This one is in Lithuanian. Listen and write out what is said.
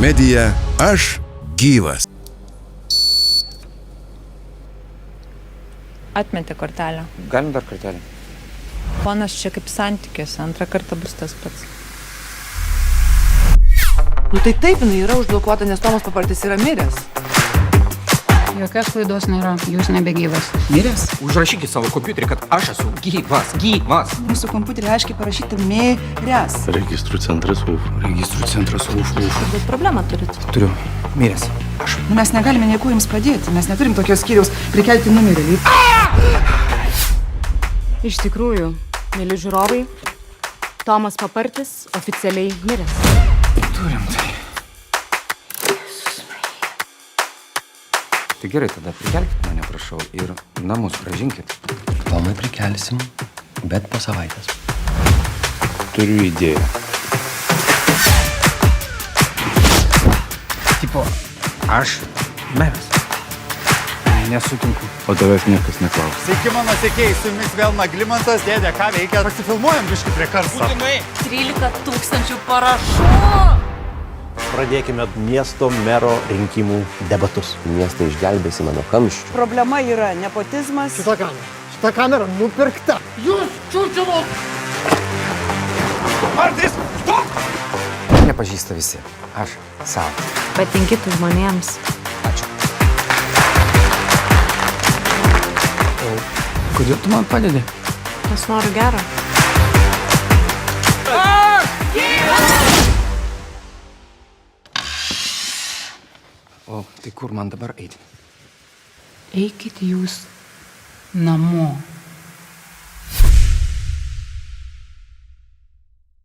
Media Aš gyvas. Atmetė kortelę. Galim dar kartelį. Ponas čia kaip santykiuose, antrą kartą bus tas pats. Nu tai taip, jinai yra užblokuota, nes Tomas Papartis yra miręs. Jokios klaidos nėra, jūs nebegyvas. Miręs? Užrašykit savo kompiuterį, kad aš esu gyvas. Mūsų kompiuterį aiškiai parašyti miręs. Registrų centras UF. Registrų centras UF. Turbūt problemą turit. Turiu. Miręs. Aš. Nu, mes negalime nieko jums padėti, mes neturim tokios skyriaus prikelti numirėlį. Iš tikrųjų, mėly žiūrovai, Tomas Papartis oficialiai miręs. Turim tai. Tai gerai, tada prikelkit mane, prašau, ir namus grąžinkit. Tomai prikelsim, bet po savaitės. Turiu idėją. Tipo, aš meras. Nesutinku. O tavęs niekas neklausia. Sveiki, mano sekėjai, su jumis vėl Naglimantas. Dėdė, ką veikia? Pasifilmuojam biškį prie karsto. 13 000 parašų! Pradėkime miesto mero rinkimų debatus. Miestą išgelbėsime nuo kamščių. Problema yra nepotizmas. Šita kamera nupirkta. Jūs čiūčiavot! Martis, stop! Nepažįsta visi. Aš savo. Patinkit žmonėms. Ačiū. O kodėl tu man padedi? Aš noriu gero. O tai kur man dabar eiti? Eikit jūs namo.